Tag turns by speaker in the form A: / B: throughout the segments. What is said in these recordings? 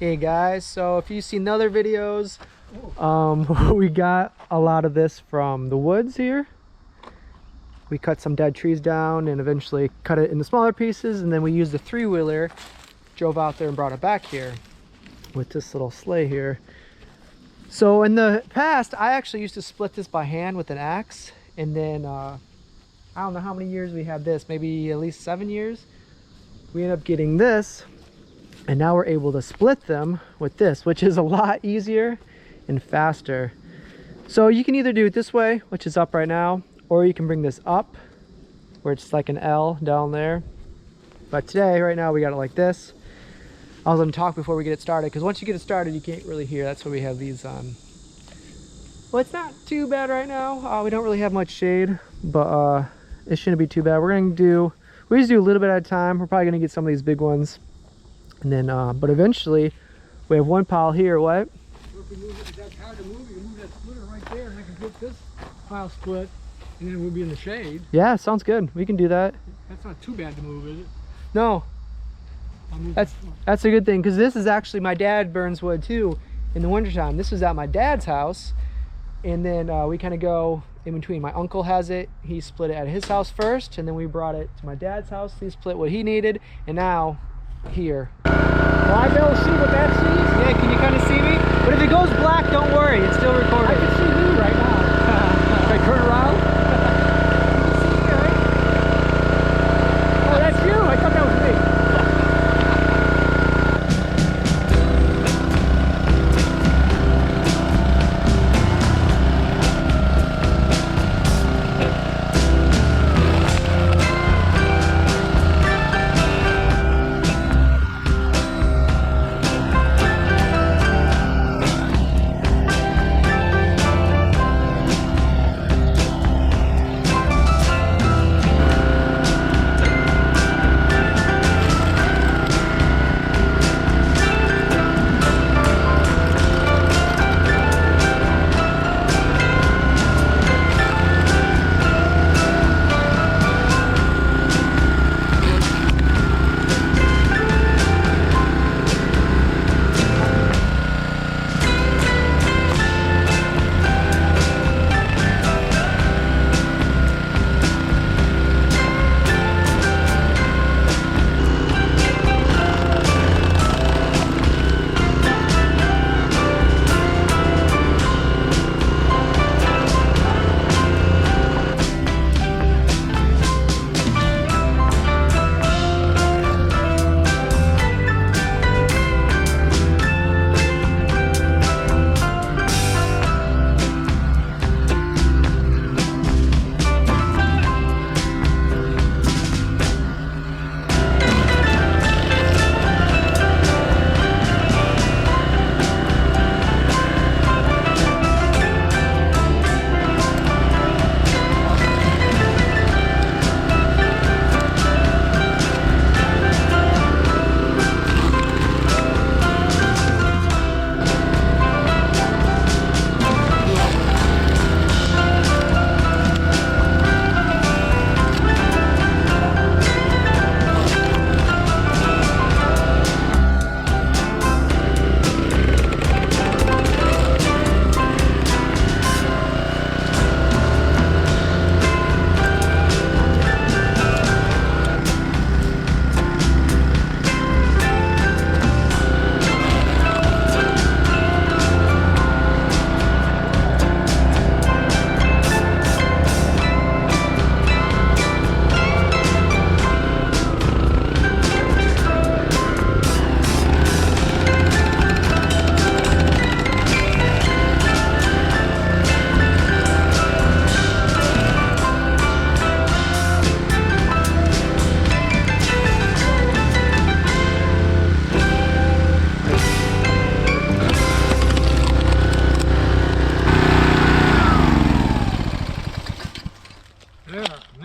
A: Hey guys, so if you've seen other videos, we got a lot of this from the woods here. We cut some dead trees down and eventually cut it into smaller pieces, and then we used a three-wheeler, drove out there and brought it back here with this little sleigh here. So in the past, I actually used to split this by hand with an axe, and then I don't know how many years we had this, maybe at least 7 years. We ended up getting this, and now we're able to split them with this, which is a lot easier and faster. So you can either do it this way, which is up right now, or you can bring this up where it's like an L down there. But today, right now, we got it like this. I was going to talk before we get it started, because once you get it started, you can't really hear. That's why we have these on. Well, it's not too bad right now. We don't really have much shade, but it shouldn't be too bad. We just do a little bit at a time. We're probably going to get some of these big ones. And then, but eventually, we have one pile here. What?
B: Well, if we move it, if that's hard to move, you can move that splitter right there, and I can get this pile split, and then we'll be in the shade.
A: Yeah, sounds good. We can do that.
B: That's not too bad to move, is it?
A: No. That's a good thing, because this is actually, my dad burns wood too in the wintertime. This was at my dad's house, and then we kind of go in between. My uncle has it. He split it at his house first, and then we brought it to my dad's house. He split what he needed, and now here.
B: Will I be able to see what that sees?
A: Yeah, can you kind of see me? But if it goes black, don't worry, it's still recording.
B: I can see you right now. If I turn around? You can see me, right? Oh, that's you? I thought that was me.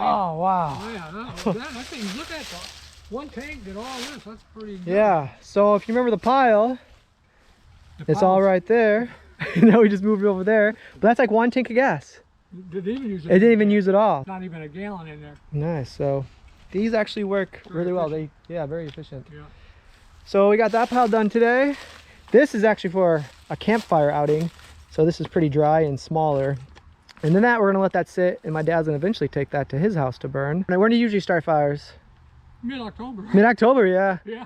A: Oh, wow.
B: Oh, yeah, that thing, look at that. One tank did all this. That's pretty good.
A: Yeah, so if you remember the pile, it's all right there. Now we just moved it over there. But that's like one tank of gas.
B: Did they even use it?
A: It didn't even use it all.
B: Not even a gallon in there.
A: Nice. So these actually work really well. Yeah, very efficient.
B: Yeah.
A: So we got that pile done today. This is actually for a campfire outing. So this is pretty dry and smaller. And then that, we're gonna let that sit, and my dad's gonna eventually take that to his house to burn. And when do you usually start fires?
B: Mid-October.
A: Mid-October, yeah.
B: Yeah.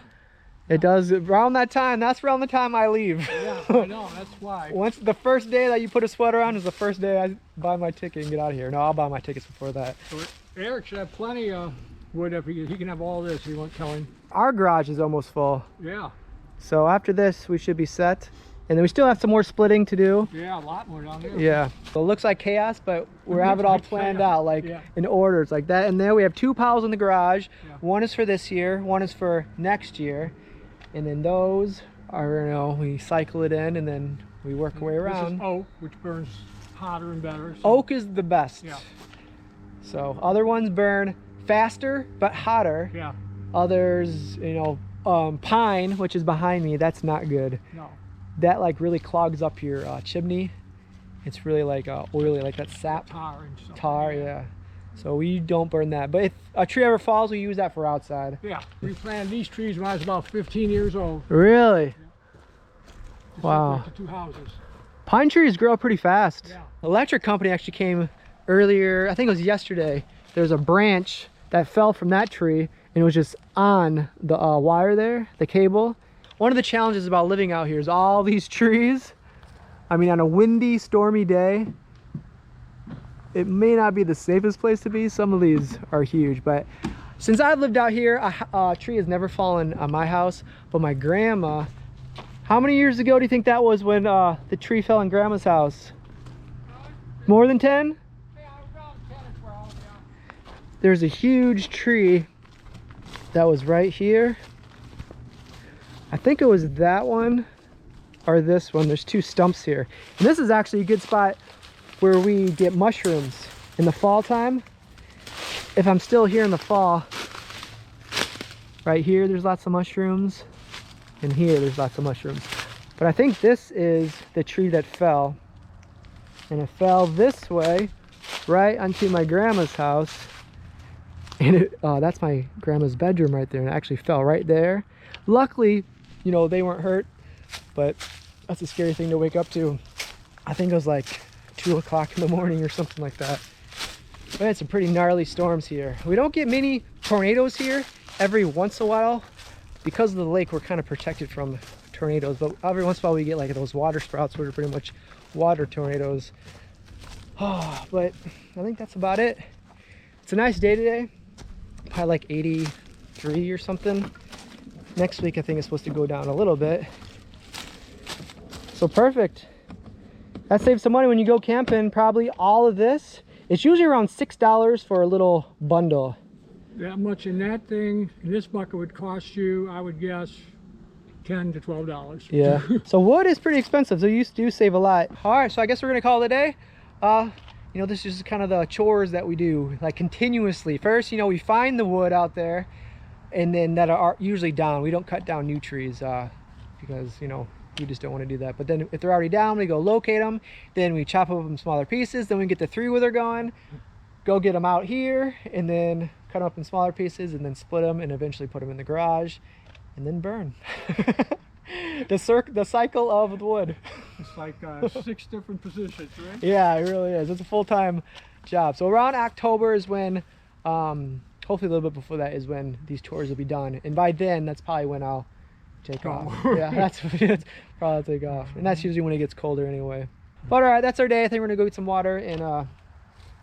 A: It does around that time. That's around the time I leave.
B: Yeah, I know. That's why.
A: Once the first day that you put a sweater on is the first day I buy my ticket and get out of here. No, I'll buy my tickets before that.
B: So Eric should have plenty of wood if he can have all this. You won't tell him.
A: Our garage is almost full.
B: Yeah.
A: So after this, we should be set. And then we still have some more splitting to do.
B: Yeah, a lot more down there.
A: Yeah. So it looks like chaos, but we have it all planned out, like in orders like that. And there we have 2 piles in the garage.
B: Yeah.
A: One is for this year, one is for next year. And then those are, you know, we cycle it in and then we work our way around.
B: This is oak, which burns hotter and better. So.
A: Oak is the best.
B: Yeah.
A: So other ones burn faster but hotter.
B: Yeah.
A: Others, you know, pine, which is behind me, that's not good.
B: No.
A: That like really clogs up your chimney. It's really like oily, like that sap.
B: Tar and stuff.
A: Tar, yeah. So we don't burn that. But if a tree ever falls, we use that for outside.
B: Yeah. We planted these trees when I was about 15 years old.
A: Really?
B: Yeah.
A: Wow.
B: To 2 houses.
A: Pine trees grow pretty fast.
B: Yeah.
A: Electric company actually came earlier, I think it was yesterday. There's a branch that fell from that tree and it was just on the wire there, the cable. One of the challenges about living out here is all these trees. I mean, on a windy, stormy day, it may not be the safest place to be. Some of these are huge, but since I've lived out here, a tree has never fallen on my house, but my grandma, how many years ago do you think that was when the tree fell in grandma's house? More than 10?
B: Yeah, around 10 or 12, yeah.
A: There's a huge tree that was right here. I think it was that one or this one. There's 2 stumps here. And this is actually a good spot where we get mushrooms in the fall time. If I'm still here in the fall, right here there's lots of mushrooms, and here there's lots of mushrooms. But I think this is the tree that fell, and it fell this way right onto my grandma's house, and that's my grandma's bedroom right there, and it actually fell right there. Luckily, you know, they weren't hurt, but that's a scary thing to wake up to. I think it was like 2 o'clock in the morning or something like that. We had some pretty gnarly storms here. We don't get many tornadoes here. Every once in a while, because of the lake, we're kind of protected from tornadoes, but every once in a while we get like those water sprouts, which are pretty much water tornadoes. Oh, but I think that's about it. It's a nice day today. Probably like 83 or something. Next week I think it's supposed to go down a little bit. So perfect. That saves some money when you go camping. Probably all of this. It's usually around $6 for a little bundle.
B: That much in that thing, in this bucket would cost you, I would guess, $10 to $12.
A: Yeah. So wood is pretty expensive, so you do save a lot. All right, so I guess we're gonna call it a day. You know, this is kind of the chores that we do, like continuously. First, you know, we find the wood out there, and then that are usually down. We don't cut down new trees because, you know, we just don't want to do that. But then if they're already down, we go locate them. Then we chop up them in smaller pieces. Then we get the 3-wither going, go get them out here, and then cut them up in smaller pieces, and then split them, and eventually put them in the garage, and then burn. The cycle of wood.
B: It's like 6 different positions, right?
A: Yeah, it really is. It's a full-time job. So around October is when, hopefully a little bit before that is when these chores will be done. And by then, that's probably when I'll take off. Yeah, that's probably take off. And that's usually when it gets colder anyway. But all right, that's our day. I think we're gonna go get some water and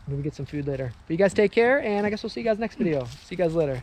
A: maybe get some food later. But you guys take care, and I guess we'll see you guys next video. See you guys later.